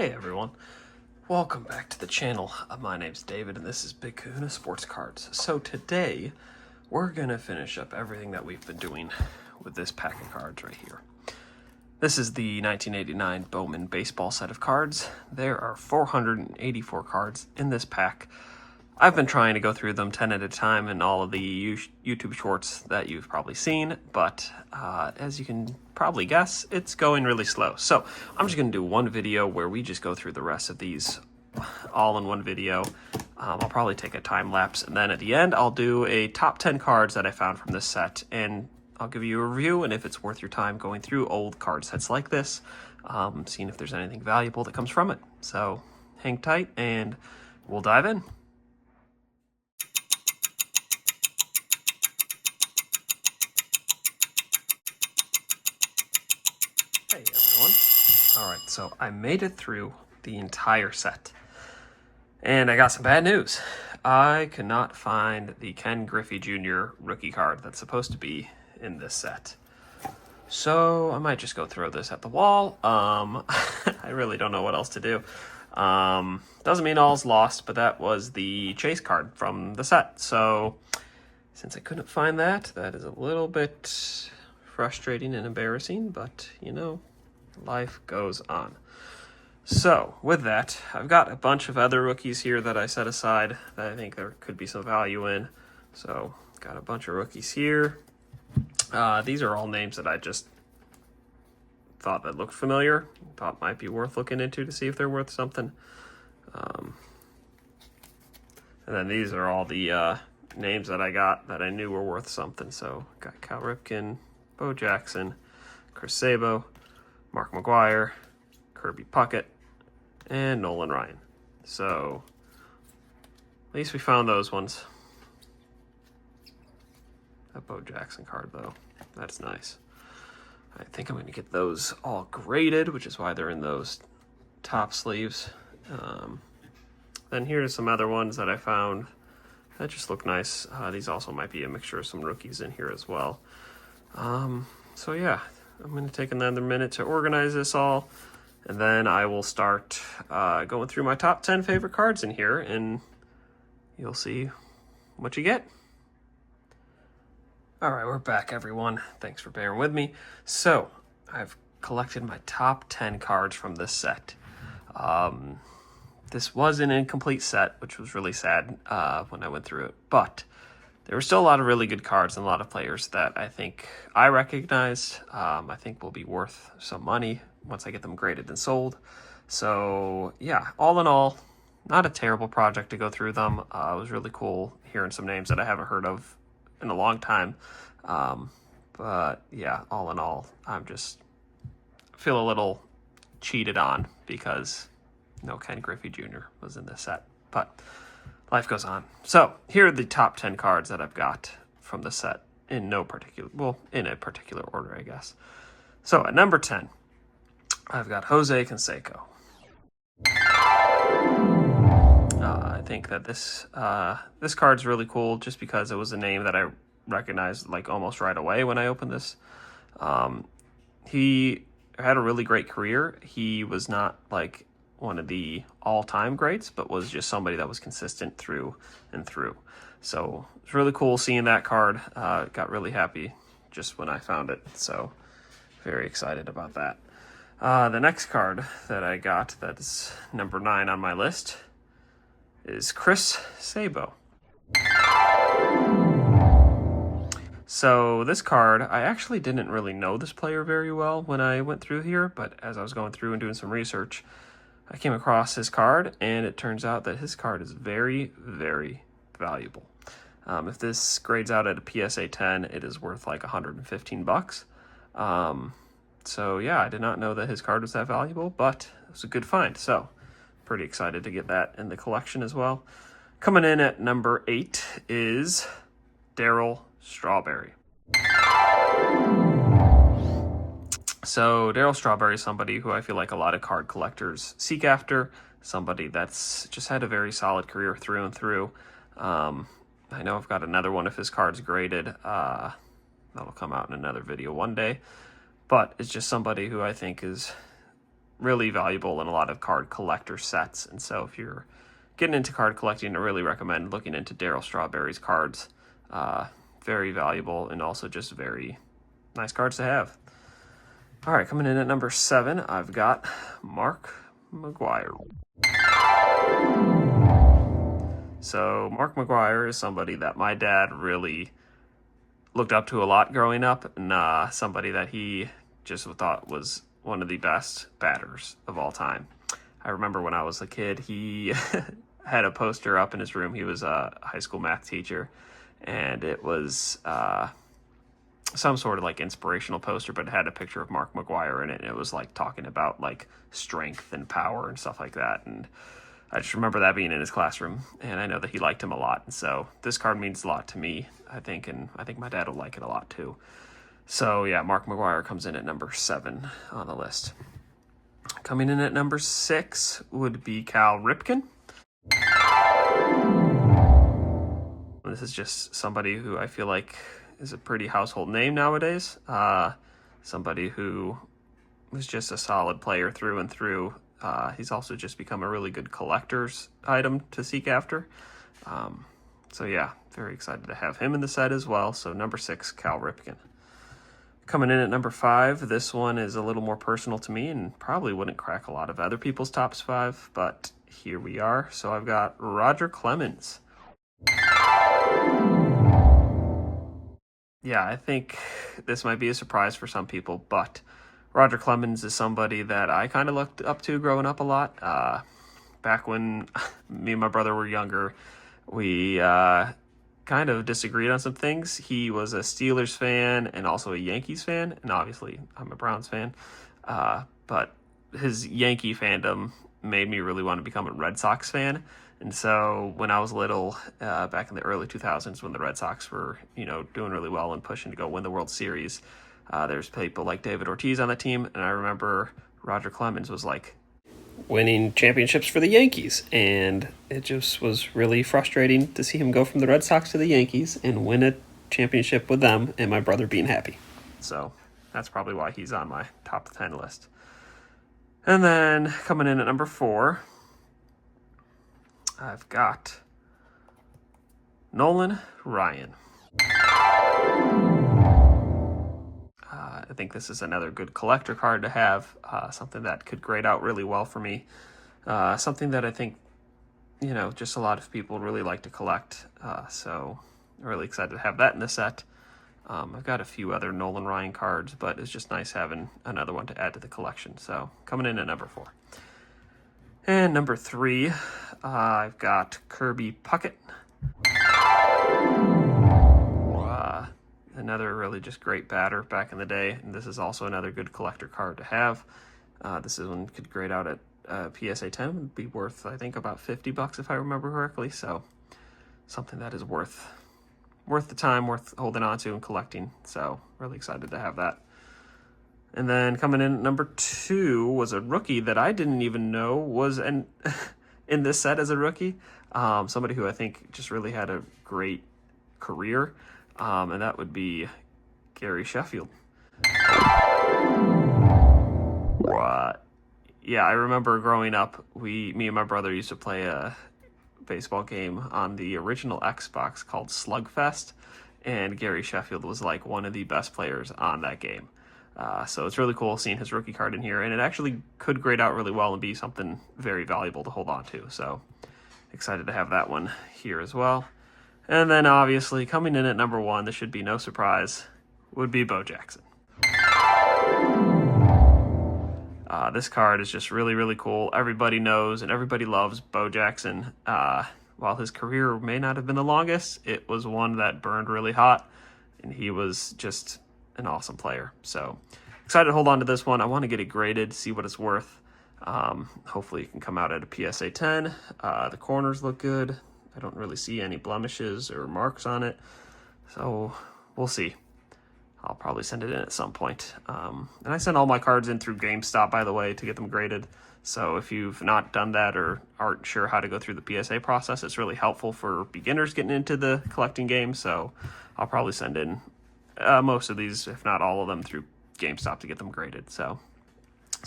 Hey everyone, welcome back to the channel. My name's David and this is Big Kahuna Sports Cards. So today we're gonna finish up everything that we've been doing with this pack of cards right here. This is the 1989 Bowman baseball set of cards. There are 484 cards in this pack. I've been trying to go through them 10 at a time in all of the YouTube shorts that you've probably seen, but as you can probably guess, it's going really slow. So I'm just going to do one video where we just go through the rest of these all in one video. I'll probably take a time lapse, and then at the end I'll do a top 10 cards that I found from this set, and I'll give you a review and if it's worth your time going through old card sets like this, seeing if there's anything valuable that comes from it. So hang tight and we'll dive in. Hey everyone. Alright, so I made it through the entire set. And I got some bad news. I could not find the Ken Griffey Jr. rookie card that's supposed to be in this set. So I might just go throw this at the wall. I really don't know what else to do. Doesn't mean all's lost, but that was the chase card from the set. So since I couldn't find that, that is a little bit frustrating and embarrassing, but you know, life goes on. So with that, I've got a bunch of other rookies here that I set aside that I think there could be some value in. So got a bunch of rookies here. These are all names that I just thought that looked familiar, thought might be worth looking into to see if they're worth something. And then these are all the names that I got that I knew were worth something. So got Cal Ripken, Bo Jackson, Chris Sabo, Mark McGuire, Kirby Puckett, and Nolan Ryan. So at least we found those ones. That Bo Jackson card though, that's nice. I think I'm going to get those all graded, which is why they're in those top sleeves. Then here's some other ones that I found that just look nice. These also might be a mixture of some rookies in here as well. So yeah, I'm going to take another minute to organize this all, and then I will start going through my top 10 favorite cards in here, and you'll see what you get. All right, we're back, everyone. Thanks for bearing with me. So I've collected my top 10 cards from this set. This was an incomplete set, which was really sad when I went through it, but there were still a lot of really good cards and a lot of players that I think I recognized. I think will be worth some money once I get them graded and sold. So yeah, all in all, not a terrible project to go through them. It was really cool hearing some names that I haven't heard of in a long time. But yeah, all in all, I'm just feel a little cheated on because no Ken Griffey Jr. was in this set, but life goes on. So here are the top 10 cards that I've got from the set in no particular, well, in a particular order, I guess. So at number 10, I've got Jose Canseco. I think that this card's really cool just because it was a name that I recognized like almost right away when I opened this. He had a really great career. He was not like one of the all-time greats, but was just somebody that was consistent through and through. So it's really cool seeing that card. Got really happy just when I found it. So very excited about that. The next card that I got that's number 9 on my list is Chris Sabo. So this card, I actually didn't really know this player very well when I went through here, but as I was going through and doing some research, I came across his card, and it turns out that his card is very, very valuable. If this grades out at a PSA 10, it is worth like $115. So yeah, I did not know that his card was that valuable, but it was a good find. So pretty excited to get that in the collection as well. Coming in at number 8 is Darryl Strawberry. So Darryl Strawberry is somebody who I feel like a lot of card collectors seek after, somebody that's just had a very solid career through and through. I know I've got another one of his cards graded. That'll come out in another video one day. But it's just somebody who I think is really valuable in a lot of card collector sets. And so if you're getting into card collecting, I really recommend looking into Darryl Strawberry's cards. Very valuable and also just very nice cards to have. All right, coming in at number 7, I've got Mark McGwire. So Mark McGwire is somebody that my dad really looked up to a lot growing up, and somebody that he just thought was one of the best batters of all time. I remember when I was a kid, he had a poster up in his room. He was a high school math teacher, and it was some sort of like inspirational poster, but it had a picture of Mark McGwire in it, and it was like talking about like strength and power and stuff like that. And I just remember that being in his classroom, and I know that he liked him a lot. And so this card means a lot to me, I think, and I think my dad will like it a lot too. So yeah, Mark McGwire comes in at number 7 on the list. Coming in at number 6 would be Cal Ripken. This is just somebody who I feel like is a pretty household name nowadays. Somebody who was just a solid player through and through. He's also just become a really good collector's item to seek after. So yeah, very excited to have him in the set as well. So number 6, Cal Ripken. Coming in at number 5, this one is a little more personal to me and probably wouldn't crack a lot of other people's tops 5, but here we are. So I've got Roger Clemens. Yeah, I think this might be a surprise for some people, but Roger Clemens is somebody that I kind of looked up to growing up a lot. Back when me and my brother were younger, we kind of disagreed on some things. He was a Steelers fan and also a Yankees fan, and obviously I'm a Browns fan. But his Yankee fandom made me really want to become a Red Sox fan. And so when I was little, back in the early 2000s, when the Red Sox were, doing really well and pushing to go win the World Series, there's people like David Ortiz on the team, and I remember Roger Clemens was like winning championships for the Yankees, and it just was really frustrating to see him go from the Red Sox to the Yankees and win a championship with them, and my brother being happy. So that's probably why he's on my top 10 list. And then coming in at number 4, I've got Nolan Ryan. I think this is another good collector card to have, something that could grade out really well for me, something that I think, just a lot of people really like to collect, so I'm really excited to have that in the set. I've got a few other Nolan Ryan cards, but it's just nice having another one to add to the collection, so coming in at number 4. And number 3, I've got Kirby Puckett. Another really just great batter back in the day, and this is also another good collector card to have. This one could grade out at PSA 10, would be worth, I think, about $50 if I remember correctly, so something that is worth the time, worth holding on to and collecting, so really excited to have that. And then coming in at number 2 was a rookie that I didn't even know was in this set as a rookie. Somebody who I think just really had a great career, and that would be Gary Sheffield. Yeah, I remember growing up, me and my brother used to play a baseball game on the original Xbox called Slugfest, and Gary Sheffield was like one of the best players on that game. So it's really cool seeing his rookie card in here, and it actually could grade out really well and be something very valuable to hold on to. So excited to have that one here as well. And then obviously coming in at number 1, this should be no surprise, would be Bo Jackson. This card is just really, really cool. Everybody knows and everybody loves Bo Jackson. While his career may not have been the longest, it was one that burned really hot, and he was just an awesome player. So excited to hold on to this one. I want to get it graded, see what it's worth. Hopefully it can come out at a PSA 10. The corners look good. I don't really see any blemishes or marks on it, so we'll see. I'll probably send it in at some point. And I send all my cards in through GameStop, by the way, to get them graded. So if you've not done that or aren't sure how to go through the PSA process, it's really helpful for beginners getting into the collecting game. So I'll probably send in most of these, if not all of them, through GameStop to get them graded. So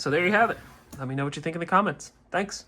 there you have it. Let me know what you think in the comments. Thanks.